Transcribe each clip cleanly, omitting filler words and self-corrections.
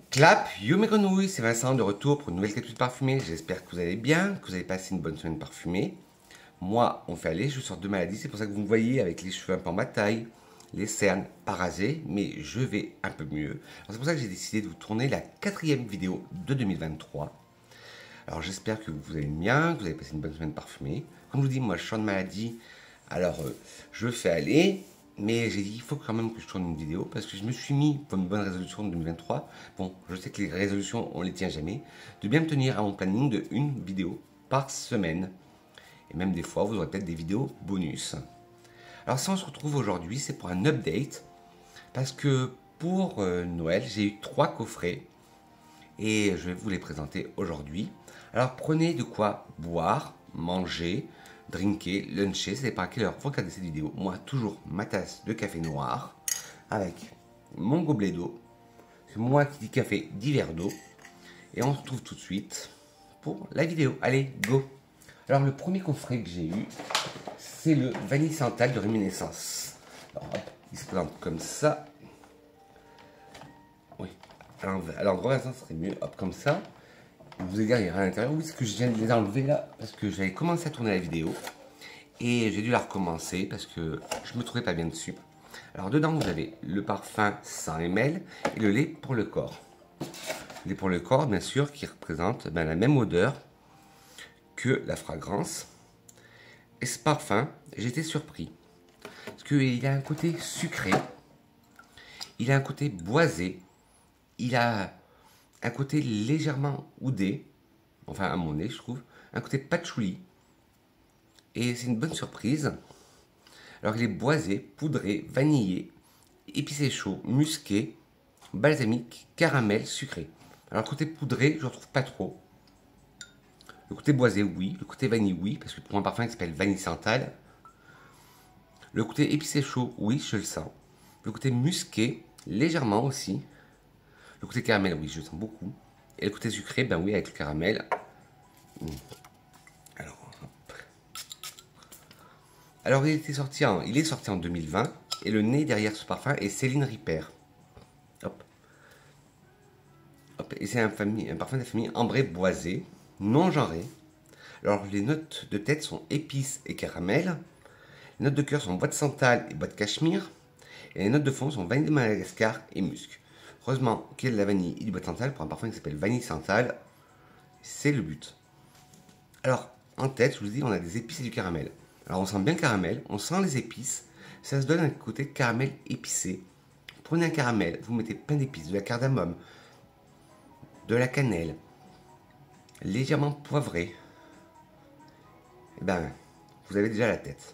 Clap, yo mes grenouilles, c'est Vincent de retour pour une nouvelle capsule parfumée. J'espère que vous allez bien, que vous avez passé une bonne semaine parfumée. Moi, on fait aller, je sors de maladie, c'est pour ça que vous me voyez avec les cheveux un peu en bataille, les cernes pas rasées, mais je vais un peu mieux. C'est pour ça que j'ai décidé de vous tourner la 4e vidéo de 2023. Alors j'espère que vous allez bien, que vous avez passé une bonne semaine parfumée. Comme je vous dis, moi je sors de maladie, alors je fais aller. Mais j'ai dit, il faut quand même que je tourne une vidéo parce que je me suis mis pour une bonne résolution de 2023. Bon, je sais que les résolutions, on les tient jamais. De bien me tenir à mon planning de une vidéo par semaine. Et même des fois, vous aurez peut-être des vidéos bonus. Alors si on se retrouve aujourd'hui, c'est pour un update. Parce que pour Noël, j'ai eu 3 coffrets. Et je vais vous les présenter aujourd'hui. Alors prenez de quoi boire, manger, drinker, luncher, ça dépend à quelle heure vous regardez cette vidéo. Moi, toujours ma tasse de café noir avec mon gobelet d'eau. C'est moi qui dis café, 10 verres d'eau. Et on se retrouve tout de suite pour la vidéo. Allez, go! Alors, le premier coffret que j'ai eu, c'est le Vanille Santal de Réminiscence. Alors, hop, il se présente comme ça. Oui, à l'endroit, ça serait mieux, hop, comme ça. Vous allez dire, il y a rien à l'intérieur. Oui, c'est que je viens de les enlever là, parce que j'avais commencé à tourner la vidéo. Et j'ai dû la recommencer, parce que je me trouvais pas bien dessus. Alors, dedans, vous avez le parfum 100 ml et le lait pour le corps. Le lait pour le corps, bien sûr, qui représente la même odeur que la fragrance. Et ce parfum, j'étais surpris. Parce qu'il a un côté sucré. Il a un côté boisé. Il a un côté légèrement oudé, enfin à mon nez je trouve, un côté patchouli, et c'est une bonne surprise. Alors il est boisé, poudré, vanillé, épicé chaud, musqué, balsamique, caramel, sucré. Alors le côté poudré, je ne retrouve pas trop. Le côté boisé, oui. Le côté vanille, oui, parce que pour un parfum qui s'appelle Vanille Santal. Le côté épicé chaud, oui, je le sens. Le côté musqué, légèrement aussi. Le côté caramel, oui, je le sens beaucoup. Et le côté sucré, ben oui, avec le caramel. Alors il est sorti en 2020. Et le nez derrière ce parfum est Céline Ripper. Hop. Hop. Et c'est un parfum de la famille ambré boisé, non genré. Alors les notes de tête sont épices et caramel. Les notes de cœur sont bois de santal et bois de cachemire. Et les notes de fond sont vanille de Madagascar et musc. Heureusement qu'il y a de la vanille et du bois de santal pour un parfum qui s'appelle Vanille Santal. C'est le but. Alors, en tête, je vous dis, on a des épices et du caramel. Alors, on sent bien le caramel, on sent les épices. Ça se donne un côté caramel épicé. Prenez un caramel, vous mettez plein d'épices, de la cardamome, de la cannelle, légèrement poivré. Et ben, vous avez déjà la tête.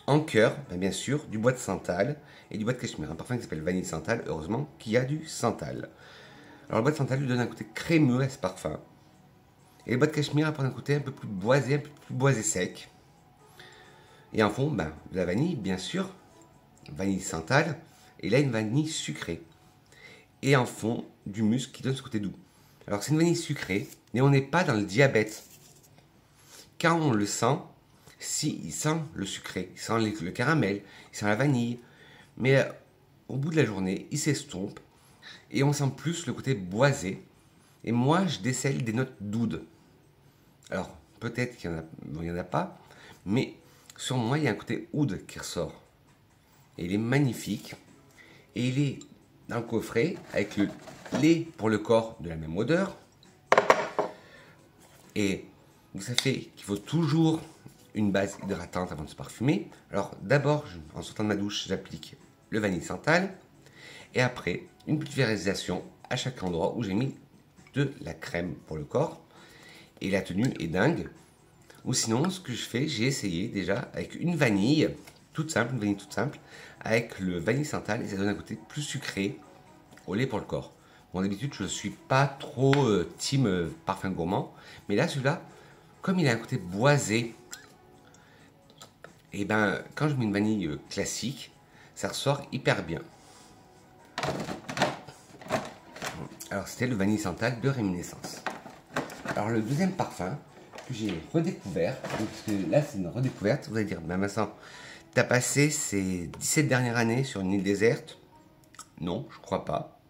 En cœur, bien sûr, du bois de santal et du bois de cachemire. Un parfum qui s'appelle Vanille Santal, heureusement qu'il y a du santal. Alors, le bois de santal lui donne un côté crémeux à ce parfum. Et le bois de cachemire apporte un côté un peu plus boisé sec. Et en fond, de la vanille, bien sûr, vanille santal, et là une vanille sucrée. Et en fond, du musc qui donne ce côté doux. Alors c'est une vanille sucrée, mais on n'est pas dans le diabète. Quand on le sent, si, il sent le sucré, il sent le caramel, il sent la vanille, mais au bout de la journée, il s'estompe, et on sent plus le côté boisé. Et moi, je décèle des notes d'oud. Alors, peut-être qu'il n'y en a pas, mais sur moi, il y a un côté oud qui ressort. Et il est magnifique. Et il est dans le coffret avec le lait pour le corps de la même odeur. Et ça fait qu'il faut toujours une base hydratante avant de se parfumer. Alors, d'abord, en sortant de ma douche, j'applique le vanille santal. Et après, une pulvérisation à chaque endroit où j'ai mis de la crème pour le corps. Et la tenue est dingue. Ou sinon, ce que je fais, j'ai essayé déjà avec une vanille toute simple, avec le vanille santal, et ça donne un côté plus sucré au lait pour le corps. Bon, d'habitude, je ne suis pas trop team parfum gourmand, mais là, celui-là, comme il a un côté boisé, et ben, quand je mets une vanille classique, ça ressort hyper bien. Alors, c'était le vanille santal de Réminiscence. Alors, le deuxième parfum que j'ai redécouvert, parce que là, c'est une redécouverte, vous allez dire, Vincent, t'as passé ces 17 dernières années sur une île déserte? Non, je crois pas.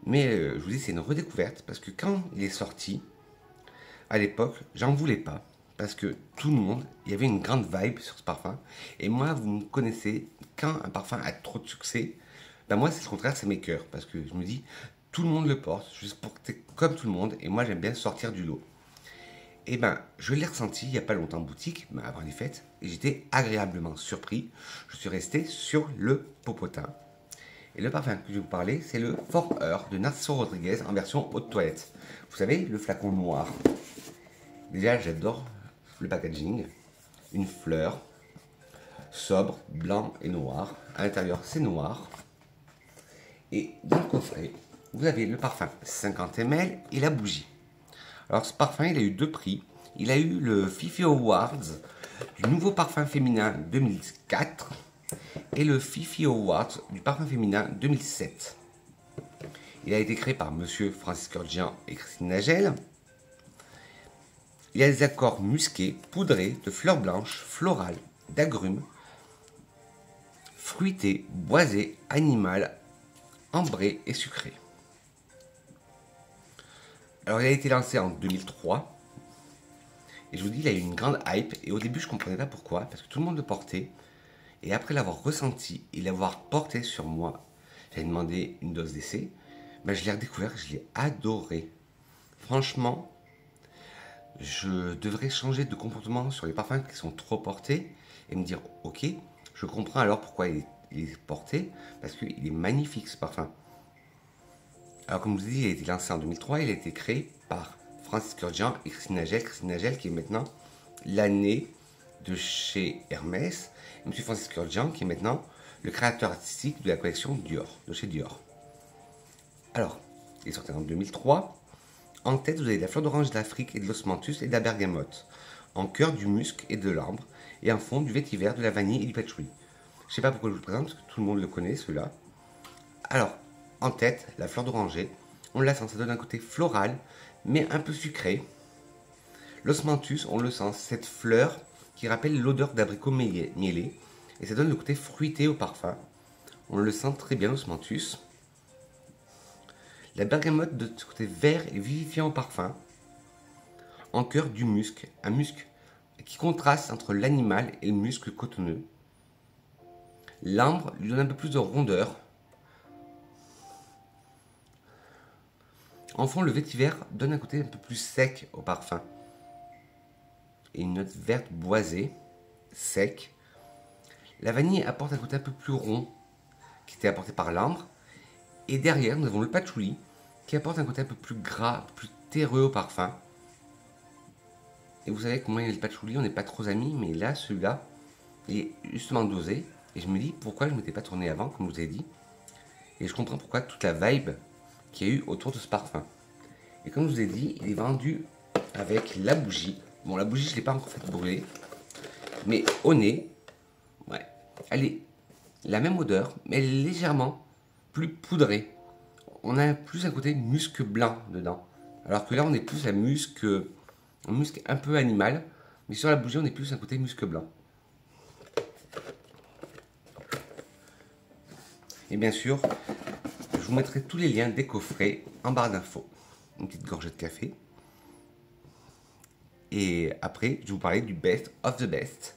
Mais je vous dis, c'est une redécouverte parce que quand il est sorti, à l'époque, j'en voulais pas. Parce que tout le monde, il y avait une grande vibe sur ce parfum. Et moi, vous me connaissez, quand un parfum a trop de succès, ben moi, c'est le contraire, c'est mes cœurs. Parce que je me dis, tout le monde le porte, je vais se porter comme tout le monde. Et moi, j'aime bien sortir du lot. Et ben, je l'ai ressenti il n'y a pas longtemps en boutique, ben avant les fêtes, et j'étais agréablement surpris. Je suis resté sur le popotin. Et le parfum que je vais vous parler, c'est le For Her de Narciso Rodriguez en version haute toilette. Vous savez, le flacon noir. Déjà, j'adore le packaging. Une fleur, sobre, blanc et noir. À l'intérieur, c'est noir. Et dans le coffret, vous avez le parfum 50 ml et la bougie. Alors, ce parfum, il a eu 2 prix. Il a eu le Fifi Awards du nouveau parfum féminin 2004 et le Fifi Awards du parfum féminin 2007. Il a été créé par Monsieur Francis Kurkdjian et Christine Nagel. Il a des accords musqués, poudrés, de fleurs blanches, florales, d'agrumes, fruités, boisés, animales, ambrés et sucrés. Alors il a été lancé en 2003. Et je vous dis, il a eu une grande hype. Et au début, je ne comprenais pas pourquoi. Parce que tout le monde le portait. Et après l'avoir ressenti et l'avoir porté sur moi, j'avais demandé une dose d'essai. Ben, je l'ai redécouvert, je l'ai adoré. Franchement, je devrais changer de comportement sur les parfums qui sont trop portés et me dire, ok, je comprends alors pourquoi il est porté, parce qu'il est magnifique ce parfum. Alors comme je vous dis, il a été lancé en 2003, il a été créé par Francis Kurkdjian et Christine Nagel qui est maintenant l'année de chez Hermès, et M. Francis Kurkdjian qui est maintenant le créateur artistique de la collection Dior, de chez Dior. Alors, il est sorti en 2003. En tête, vous avez de la fleur d'orange d'Afrique et de l'osmanthus et de la bergamote. En cœur, du musc et de l'ambre. Et en fond, du vétiver, de la vanille et du patchouli. Je ne sais pas pourquoi je vous le présente, parce que tout le monde le connaît, celui-là. Alors, en tête, la fleur d'oranger. On la sent, ça donne un côté floral, mais un peu sucré. L'osmanthus, on le sent, cette fleur qui rappelle l'odeur d'abricot mielé. Et ça donne le côté fruité au parfum. On le sent très bien, l'osmanthus. La bergamote de ce côté vert et vivifiant au parfum. En cœur du musc, un musc qui contraste entre l'animal et le musc cotonneux. L'ambre lui donne un peu plus de rondeur. En fond, le vétiver donne un côté un peu plus sec au parfum. Et une note verte boisée, sec. La vanille apporte un côté un peu plus rond, qui était apporté par l'ambre. Et derrière, nous avons le patchouli, qui apporte un côté un peu plus gras, plus terreux au parfum. Et vous savez que moi et le patchouli, on n'est pas trop amis, mais là, celui-là, il est justement dosé. Et je me dis, pourquoi je ne m'étais pas tourné avant, comme je vous ai dit. Et je comprends pourquoi toute la vibe qu'il y a eu autour de ce parfum. Et comme je vous ai dit, il est vendu avec la bougie. Bon, la bougie, je ne l'ai pas encore fait brûler. Mais au nez, ouais, elle est la même odeur, mais elle est légèrement plus poudrée. On a plus un côté musc blanc dedans. Alors que là, on est plus un musc un peu animal. Mais sur la bougie, on est plus un côté musc blanc. Et bien sûr, je vous mettrai tous les liens des coffrets en barre d'infos. Une petite gorgée de café. Et après, je vais vous parler du best of the best.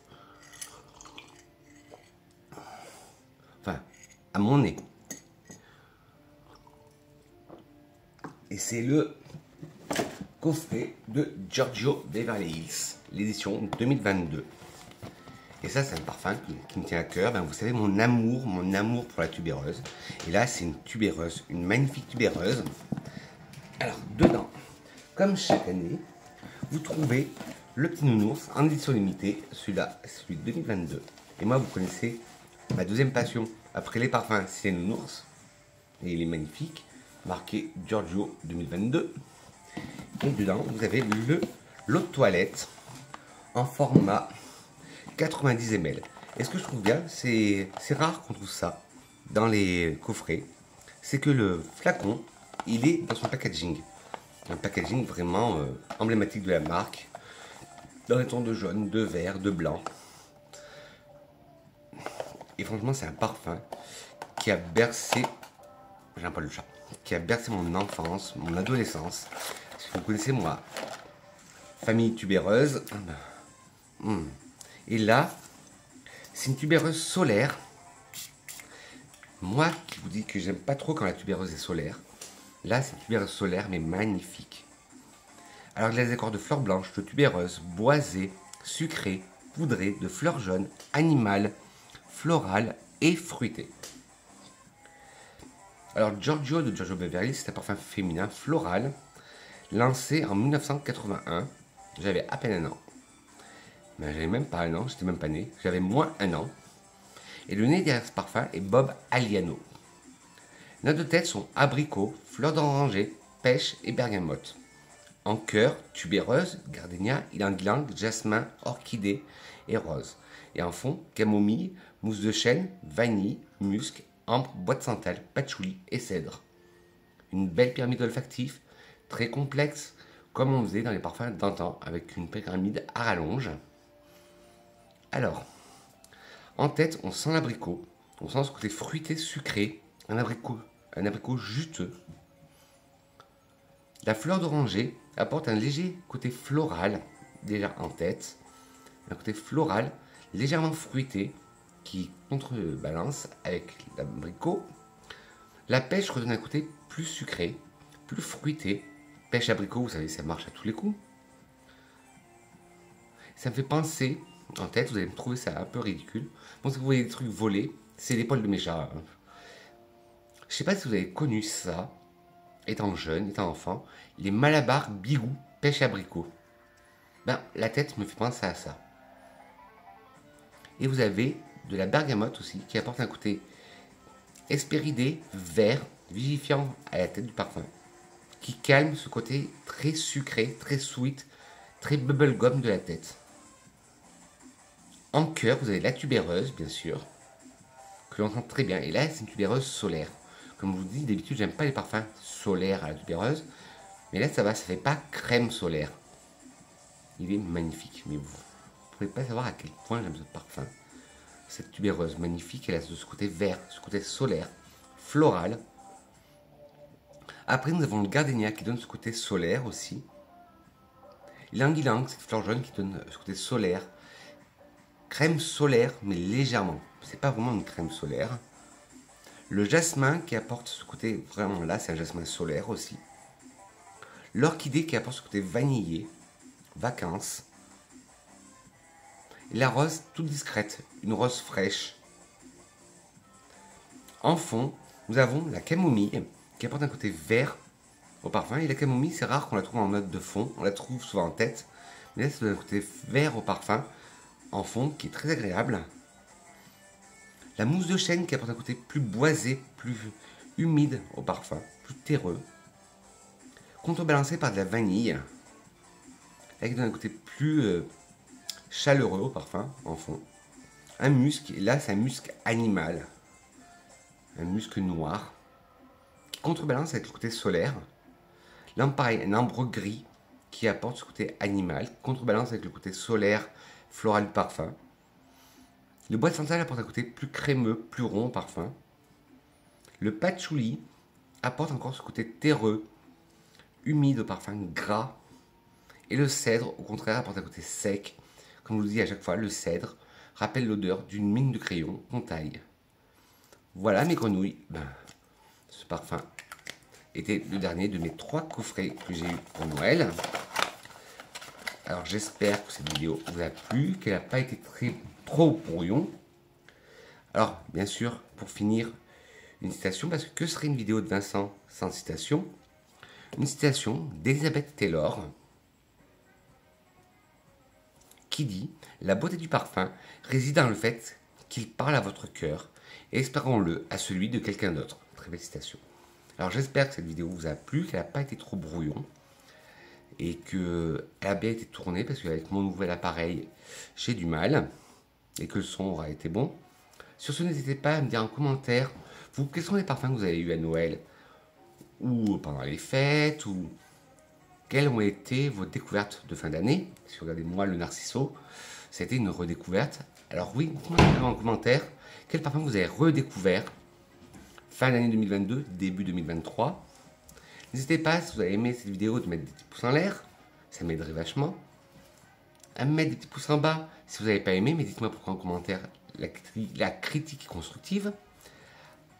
Enfin, à mon nez. Et c'est le coffret de Giorgio Beverly Hills, l'édition 2022. Et ça, c'est un parfum qui me tient à cœur. Ben, vous savez, mon amour pour la tubéreuse. Et là, c'est une tubéreuse, une magnifique tubéreuse. Alors, dedans, comme chaque année, vous trouvez le petit nounours en édition limitée. Celui-là, c'est celui de 2022. Et moi, vous connaissez ma deuxième passion. Après les parfums, c'est les nounours. Et il est magnifique. Marqué Giorgio 2022. Et dedans, vous avez l'eau de toilette en format 90 ml. Et ce que je trouve bien, c'est rare qu'on trouve ça dans les coffrets, c'est que le flacon, il est dans son packaging. Un packaging vraiment emblématique de la marque, dans les tons de jaune, de vert, de blanc. Et franchement, c'est un parfum qui a bercé Jean-Paul le chat. qui a bercé mon enfance, mon adolescence. Si vous connaissez moi, famille tubéreuse. Et là, c'est une tubéreuse solaire. Moi qui vous dis que j'aime pas trop quand la tubéreuse est solaire. Là, c'est une tubéreuse solaire, mais magnifique. Alors, il y a des accords de fleurs blanches, de tubéreuse, boisée, sucrée, poudrée, de fleurs jaunes, animales, florales et fruitées. Alors, Giorgio de Giorgio Beverly, c'est un parfum féminin floral, lancé en 1981. J'avais à peine un an. Mais j'avais même pas un an, j'étais même pas né. J'avais moins un an. Et le nez derrière ce parfum est Bob Aliano. Les notes de tête sont abricot, fleur d'oranger, pêche et bergamote. En cœur, tubéreuse, gardénia, ylang-ylang, jasmin, orchidée et rose. Et en fond, camomille, mousse de chêne, vanille, musc, ambre, bois de santal, patchouli et cèdre. Une belle pyramide olfactive, très complexe, comme on faisait dans les parfums d'antan, avec une pyramide à rallonge. Alors, en tête, on sent l'abricot, on sent ce côté fruité, sucré, un abricot juteux. La fleur d'oranger apporte un léger côté floral, déjà en tête, un côté floral légèrement fruité qui contrebalance avec l'abricot. La pêche redonne un côté plus sucré, plus fruité. Pêche abricot, vous savez, ça marche à tous les coups. Ça me fait penser, en tête, vous allez me trouver ça un peu ridicule. Bon, si vous voyez des trucs volés, c'est l'épaule de mes chats. Je sais pas si vous avez connu ça, étant jeune, étant enfant, les Malabar Bigou pêche abricot. Ben, la tête me fait penser à ça. Et vous avez de la bergamote aussi, qui apporte un côté hespéridé, vert, vivifiant à la tête du parfum, qui calme ce côté très sucré, très sweet, très bubblegum de la tête. En cœur, vous avez la tubéreuse, bien sûr, que l'on entend très bien. Et là, c'est une tubéreuse solaire. Comme je vous dis, d'habitude, j'aime pas les parfums solaires à la tubéreuse. Mais là, ça va, ça fait pas crème solaire. Il est magnifique. Mais vous ne pouvez pas savoir à quel point j'aime ce parfum. Cette tubéreuse magnifique, elle a ce côté vert, ce côté solaire, floral. Après, nous avons le gardénia qui donne ce côté solaire aussi. Ylang-ylang, cette fleur jaune qui donne ce côté solaire. Crème solaire, mais légèrement. C'est pas vraiment une crème solaire. Le jasmin qui apporte ce côté, vraiment là, c'est un jasmin solaire aussi. L'orchidée qui apporte ce côté vanillé, vacances. Et la rose toute discrète, une rose fraîche. En fond, nous avons la camomille qui apporte un côté vert au parfum. Et la camomille, c'est rare qu'on la trouve en note de fond, on la trouve souvent en tête. Mais là, c'est un côté vert au parfum, en fond, qui est très agréable. La mousse de chêne qui apporte un côté plus boisé, plus humide au parfum, plus terreux. Contrebalancé par de la vanille, là qui donne un côté plus chaleureux au parfum, en fond. Un musc, et là c'est un musc animal, un musc noir, qui contrebalance avec le côté solaire. Là pareil, un ambre gris qui apporte ce côté animal, qui contrebalance avec le côté solaire, floral du parfum. Le bois de santal apporte un côté plus crémeux, plus rond au parfum. Le patchouli apporte encore ce côté terreux, humide au parfum, gras. Et le cèdre, au contraire, apporte un côté sec. Comme je vous le dis à chaque fois, le cèdre rappelle l'odeur d'une mine de crayon qu'on taille. Voilà mes grenouilles. Ce parfum était le dernier de mes 3 coffrets que j'ai eu pour Noël. Alors j'espère que cette vidéo vous a plu, qu'elle n'a pas été trop brouillon. Alors bien sûr, pour finir, une citation, parce que serait une vidéo de Vincent sans citation? Une citation d'Elizabeth Taylor qui dit « La beauté du parfum réside dans le fait qu'il parle à votre cœur et espérons-le à celui de quelqu'un d'autre. » Très belle citation. Alors j'espère que cette vidéo vous a plu, qu'elle n'a pas été trop brouillon et qu'elle a bien été tournée parce qu'avec mon nouvel appareil, j'ai du mal et que le son aura été bon. Sur ce, n'hésitez pas à me dire en commentaire, vous, quels sont les parfums que vous avez eu à Noël ou pendant les fêtes, ou quelles ont été vos découvertes de fin d'année. Si vous regardez moi le Narciso, c'était une redécouverte. Alors oui, dites-moi en commentaire quel parfum vous avez redécouvert fin d'année 2022, début 2023. N'hésitez pas, si vous avez aimé cette vidéo, de mettre des petits pouces en l'air, ça m'aiderait vachement. À me mettre des petits pouces en bas si vous n'avez pas aimé, mais dites-moi pourquoi en commentaire la critique constructive.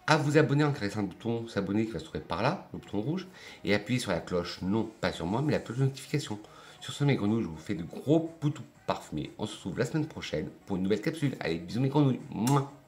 À vous abonner en caressant le bouton s'abonner qui va se trouver par là, le bouton rouge, et appuyez sur la cloche, non pas sur moi, mais la cloche de notification. Sur ce, mes grenouilles, je vous fais de gros poutous parfumés. On se retrouve la semaine prochaine pour une nouvelle capsule. Allez, bisous mes grenouilles. Mouah.